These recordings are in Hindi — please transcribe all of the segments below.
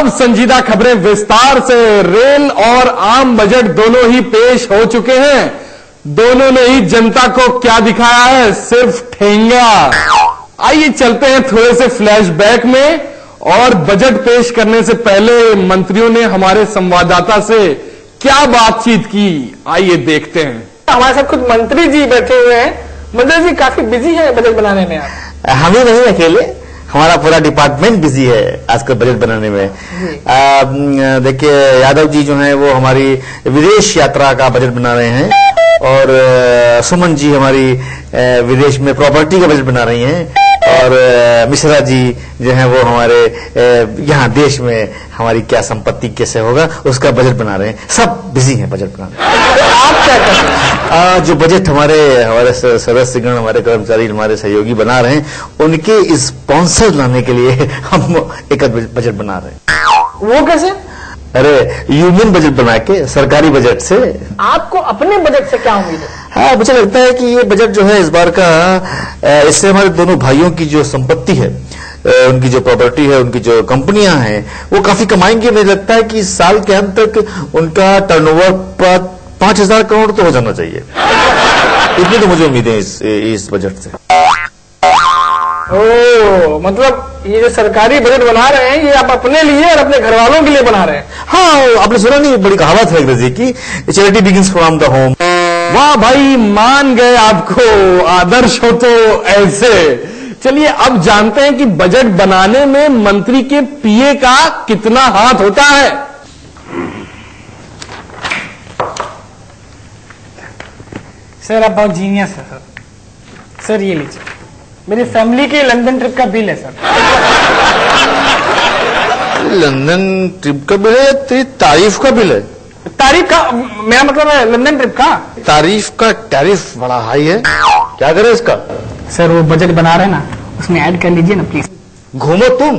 अब संजीदा खबरें विस्तार से। रेल और आम बजट दोनों ही पेश हो चुके हैं। दोनों ने ही जनता को क्या दिखाया है? सिर्फ ठेंगा। आइए चलते हैं थोड़े से फ्लैशबैक में। और बजट पेश करने से पहले मंत्रियों ने हमारे संवाददाता से क्या बातचीत की, आइए देखते हैं। हमारे साथ कुछ मंत्री जी बैठे हुए हैं। मंत्री जी काफी बिजी है बजट बनाने में। हम ही नहीं अकेले, हमारा पूरा डिपार्टमेंट बिजी है आजकल बजट बनाने में। देखिए यादव जी जो हैं वो हमारी विदेश यात्रा का बजट बना रहे हैं, और सुमन जी हमारी विदेश में प्रॉपर्टी का बजट बना रही हैं, और मिश्रा जी जो हैं वो हमारे यहाँ देश में हमारी क्या संपत्ति कैसे होगा उसका बजट बना रहे हैं। सब बिजी हैं बजट बनाने। तो आप क्या कर रहे हैं? जो बजट हमारे सदस्यगण, हमारे कर्मचारी, हमारे सहयोगी बना रहे हैं, उनके स्पॉन्सर लाने के लिए हम एक बजट बना रहे हैं। वो कैसे? अरे यूनियन बजट बना के, सरकारी बजट से। आपको अपने बजट से क्या उम्मीद है? हाँ, मुझे लगता है कि ये बजट जो है इस बार का, इससे हमारे दोनों भाइयों की जो संपत्ति है, उनकी जो प्रॉपर्टी है, उनकी जो कंपनियां हैं, वो काफी कमाएंगे। मुझे लगता है कि इस साल के अंत तक उनका टर्नओवर 5,000 करोड़ तो हो जाना चाहिए। इतनी तो मुझे उम्मीद है इस बजट से। ओ, मतलब ये जो सरकारी बजट बना रहे हैं ये आप अपने लिए और अपने घर वालों के लिए बना रहे हैं? हाँ, आपने सुना नहीं, बड़ी कहावत है अंग्रेजी की, charity begins from the home. वाह भाई, मान गए आपको, आदर्श हो तो ऐसे। चलिए अब जानते हैं कि बजट बनाने में मंत्री के पीए का कितना हाथ होता है। सर आप बहुत जीनियस है सर। ये लीजिए, मेरी फैमिली के लंदन ट्रिप का बिल है सर। लंदन ट्रिप का बिल है? तेरी तारीफ का बिल है? तारीफ का, मेरा मतलब है लंदन ट्रिप का। तारीफ का टैरिफ बड़ा हाई है, क्या करे इसका? सर वो बजट बना रहे हैं ना, उसमें ऐड कर लीजिए ना प्लीज। घूमो तुम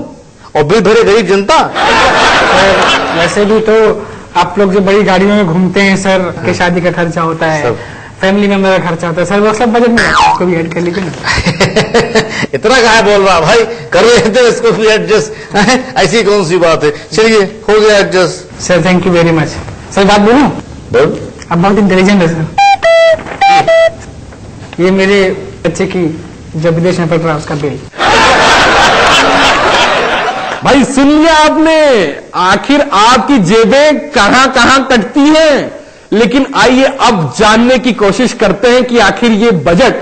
और बिल भरे गरीब जनता। सर वैसे भी तो आप लोग जो बड़ी गाड़ियों में घूमते हैं सर, के शादी का खर्चा होता है, फैमिली मेंबर का खर्चा होता है सर, वो सब बजट में उसको भी ऐड कर लीजिए ना। इतना कहा बोल रहा भाई, कर लेते हैं इसको भी एडजस्ट। ऐसी कौन सी बात है, चलिए हो गया adjust. Sir thank you very much. Sir बात बोलूं? बोल। आप बहुत इंटेलिजेंट है सर। ये मेरे बच्चे की जो विदेश में पढ़ रहा है उसका बिल। भाई सुन लिया आपने, आखिर आपकी जेबें कहां कहां कटती हैं। लेकिन आइए अब जानने की कोशिश करते हैं कि आखिर ये बजट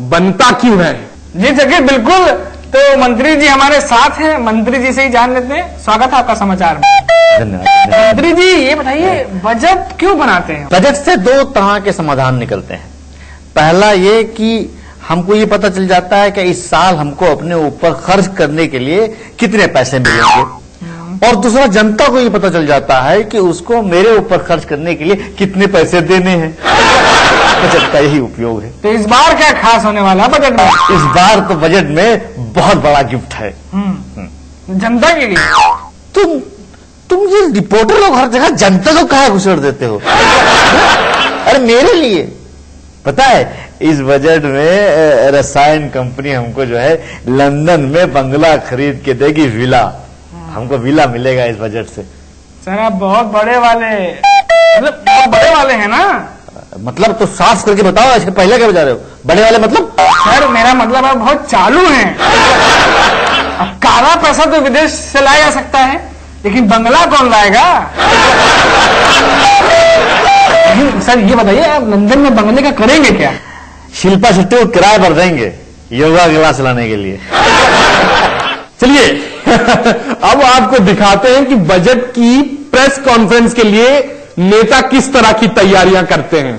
बनता क्यों है। जी जगह बिल्कुल। तो मंत्री जी हमारे साथ हैं, मंत्री जी से ही जान लेते हैं। स्वागत है आपका समाचार में। धन्यवाद। मंत्री जी ये बताइए, बजट क्यों बनाते हैं? बजट से दो तरह के समाधान निकलते हैं। पहला ये कि हमको ये पता चल जाता है कि इस साल हमको अपने ऊपर खर्च करने के लिए कितने पैसे मिलेंगे, और दूसरा जनता को ये पता चल जाता है कि उसको मेरे ऊपर खर्च करने के लिए कितने पैसे देने हैं। बजट का यही उपयोग है। तो इस बार क्या खास होने वाला बजट में? इस बार तो बजट में बहुत बड़ा गिफ्ट है जनता के लिए। तुम ये रिपोर्टर लोग हर जगह जनता को कहाँ घुसेड़ देते हो? अरे मेरे लिए पता है, इस बजट में रसायन कंपनी हमको जो है लंदन में बंगला खरीद के देगी, विला। हमको विला मिलेगा इस बजट से। सर आप बहुत बड़े वाले, मतलब बहुत बड़े वाले हैं ना? मतलब तो साफ करके बताओ, ऐसे पहले क्या बता रहे हो? बड़े वाले मतलब? सर मेरा मतलब आप बहुत चालू हैं। अब काला पैसा तो विदेश से लाया जा सकता है, लेकिन बंगला कौन लाएगा? सर ये बताइए, आप लंदन में बंगले का करेंगे क्या? शिल्पा शेट्टी को किराए पर देंगे योगा क्लास लाने के लिए। चलिए अब आपको दिखाते हैं कि बजट की प्रेस कॉन्फ्रेंस के लिए नेता किस तरह की तैयारियां करते हैं।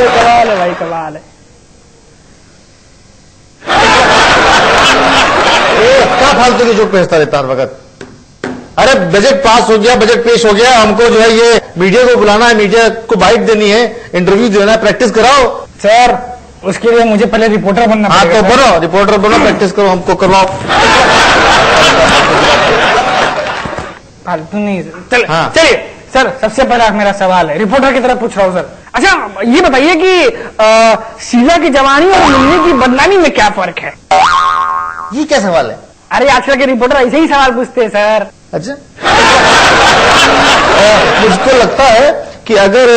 कमाल है भाई, कमाल है। क्या फालतू की जोक भेजता रहता हर वक्त। अरे बजट पास हो गया, बजट पेश हो गया, हमको जो है ये मीडिया को बुलाना है, मीडिया को बाइट देनी है, इंटरव्यू देना है, प्रैक्टिस कराओ। सर उसके लिए मुझे पहले रिपोर्टर बनना पड़ेगा। हाँ तो बनो, रिपोर्टर बनो, प्रैक्टिस करो, हमको करवाओ। फालतू नहीं। हाँ। चलिए सर सबसे पहला मेरा सवाल है, रिपोर्टर की तरह पूछ रहा हूँ सर। अच्छा ये बताइए कि शीला की जवानी और मुन्नी की बदनामी में क्या फर्क है? ये क्या सवाल है? अरे आजकल के रिपोर्टर ऐसे ही सवाल पूछते हैं सर। अच्छा मुझको लगता है कि अगर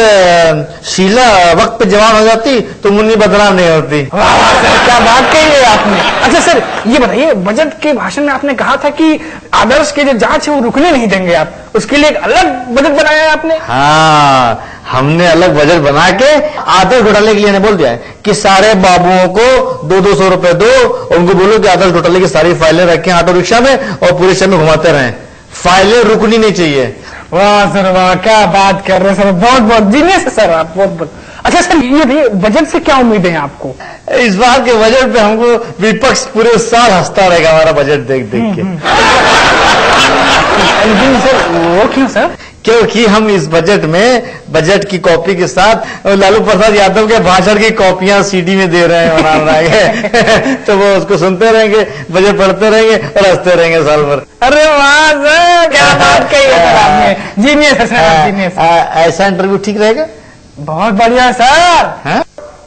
शीला वक्त पे जवान हो जाती तो मुन्नी बदनाम नहीं होती। वाह वाह सर, क्या बात कही है आपने। अच्छा सर ये बताइए, बजट के भाषण में आपने कहा था कि आदर्श के जो जांच है वो रुकने नहीं देंगे आप, उसके लिए एक अलग बजट बनाया है आपने। हाँ, हमने अलग बजट बना के आदर्श घोटाले के लिए बोल दिया है कि सारे बाबुओं को 200 रुपए दो और उनको बोलो कि आदर्श घोटाले की सारी फाइलें रखें ऑटो रिक्शा में और पूरे शहर में घुमाते रहें, फाइलें रुकनी नहीं चाहिए। वाह सर वाह, क्या बात कर रहे हैं सर, बहुत बहुत जीनियस है सर आप, बहुत बहुत। अच्छा सर ये बजट से क्या उम्मीदें हैं आपको? इस बार के बजट पे हमको विपक्ष पूरे साल हंसता रहेगा हमारा बजट देख देख के। लेकिन सर वो क्यों सर? क्योंकि हम इस बजट में बजट की कॉपी के साथ लालू प्रसाद यादव के भाषण की कॉपियां सीडी में दे रहे हैं बना रहे तो वो उसको सुनते रहेंगे, बजट पढ़ते रहेंगे और हंसते रहेंगे साल भर। अरे वाह सर, क्या बात कही है सर आपने, जीनियस है सर, जीनियस। ऐसा इंटरव्यू ठीक रहेगा? बहुत बढ़िया सर।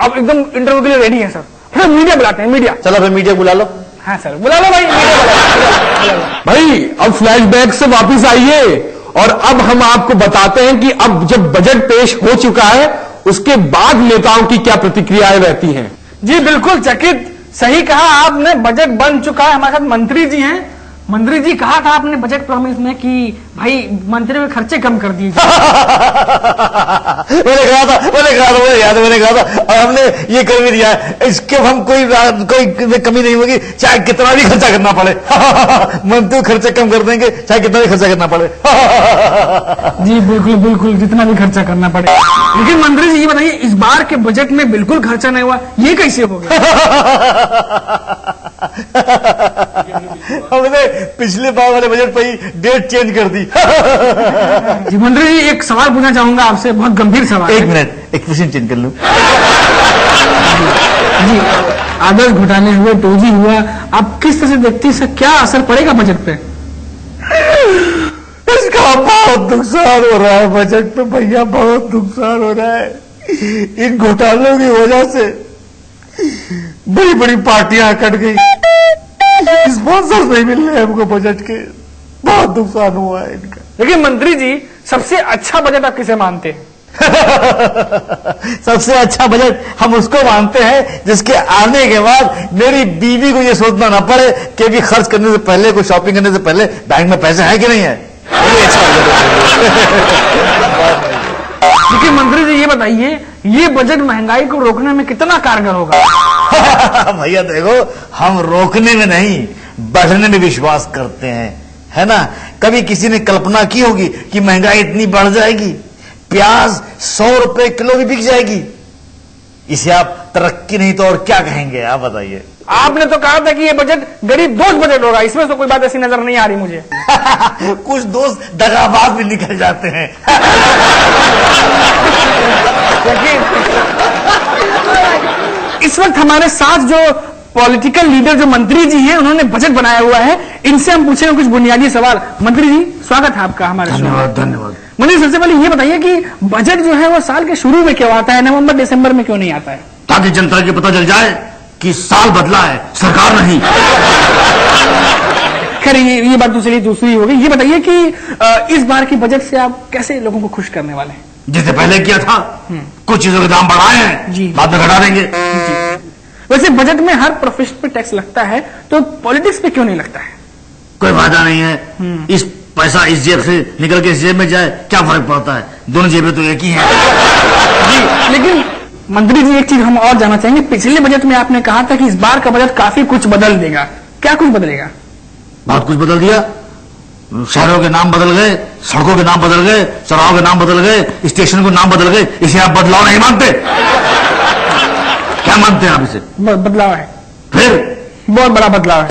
अब एकदम इंटरव्यू के लिए रेडी है सर। फिर मीडिया बुलाते हैं, मीडिया। चलो फिर मीडिया बुला लो। हाँ सर बुला लो भाई, मीडिया बुला लो। भाई अब फ्लैशबैक से वापिस आइए और अब हम आपको बताते हैं कि अब जब बजट पेश हो चुका है उसके बाद नेताओं की क्या प्रतिक्रियाएं रहती हैं। जी बिल्कुल चकित, सही कहा आपने, बजट बन चुका है। हमारे साथ मंत्री जी हैं। मंत्री जी कहा था आपने बजट प्रॉमिस में कि भाई मंत्री में खर्चे कम कर दीजिए। मैंने कहा था, मुझे याद है, मैंने कहा था और हमने ये कर भी दिया है। इसके हम कोई कमी नहीं होगी, चाहे कितना भी खर्चा करना पड़े। मंत्री खर्चे कम कर देंगे चाहे कितना भी खर्चा करना पड़े। जी बिल्कुल बिल्कुल, जितना भी खर्चा करना पड़े। लेकिन मंत्री जी ये बताइए, इस बार के बजट में बिल्कुल खर्चा नहीं हुआ, ये कैसे हो गया? हमने पिछले बार वाले बजट पर ही डेट चेंज कर दी। जी मंत्री जी एक सवाल पूछना चाहूंगा आपसे, बहुत गंभीर सवाल। एक मिनट, एक क्वेश्चन चेंज कर लूं। जी आदर्श घोटाले हुए, टोजी हुआ, आप किस तरह से देखती हैं, क्या असर पड़ेगा बजट पे? इसका बहुत नुकसान हो रहा है बजट पे भैया, बहुत नुकसान हो रहा है। इन घोटालों की वजह से बड़ी बड़ी पार्टियां कट गई, स्पॉन्सर नहीं मिल रहे हमको बजट के, बहुत नुकसान हुआ है इनका। लेकिन मंत्री जी सबसे अच्छा बजट आप किसे मानते हैं? सबसे अच्छा बजट हम उसको मानते हैं जिसके आने के बाद मेरी बीवी को ये सोचना ना पड़े कि अभी खर्च करने से पहले, कोई शॉपिंग करने से पहले बैंक में पैसे है कि नहीं है। ये अच्छा बजट। लेकिन मंत्री जी ये बताइए, ये बजट महंगाई को रोकने में कितना कारगर होगा? भैया देखो, हम रोकने में नहीं बढ़ने में विश्वास करते हैं, है ना। कभी किसी ने कल्पना की होगी कि महंगाई इतनी बढ़ जाएगी, प्याज 100 रुपए किलो भी बिक जाएगी। इसे आप तरक्की नहीं तो और क्या कहेंगे, आप बताइए। आपने तो कहा था कि ये बजट गरीब दोस्त बजट होगा, इसमें तो कोई बात ऐसी नजर नहीं आ रही मुझे। कुछ दोस्त दगाबाज भी निकल जाते हैं। इस वक्त हमारे साथ जो पॉलिटिकल लीडर, जो मंत्री जी हैं, उन्होंने बजट बनाया हुआ है, इनसे हम पूछेंगे कुछ बुनियादी सवाल। मंत्री जी स्वागत है आपका हमारे शो में। धन्यवाद धन्यवाद। मंत्री सबसे पहले ये बताइए कि बजट जो है वो साल के शुरू में क्यों आता है, नवंबर दिसंबर में क्यों नहीं आता है? ताकि जनता को पता चल जाए कि साल बदला है, सरकार नहीं। खैर ये बात तो चलिए दूसरी हो गई। ये बताइए कि इस बार की बजट से आप कैसे लोगों को खुश करने वाले हैं? जैसे पहले किया था, कुछ चीजों के दाम बढ़ाए हैं, जी। बाद में घटा देंगे। वैसे बजट में हर प्रोफेशन पे टैक्स लगता है, तो पॉलिटिक्स पे क्यों नहीं लगता है? कोई फायदा नहीं है, इस पैसा इस जेब से निकल के इस जेब में जाए, क्या फर्क पड़ता है, दोनों जेबें तो एक ही हैं। जी लेकिन मंत्री जी एक चीज हम और जानना चाहेंगे, पिछले बजट में आपने कहा था कि इस बार का बजट काफी कुछ बदल देगा, क्या कुछ बदलेगा? बहुत कुछ बदल दिया, शहरों के नाम बदल गए, सड़कों के नाम बदल गए, चौराहों के नाम बदल गए, स्टेशन के नाम बदल गए। इसे आप बदलाव नहीं मानते? क्या मानते हैं आप इसे? बदलाव है, फिर बहुत बड़ा बदलाव है।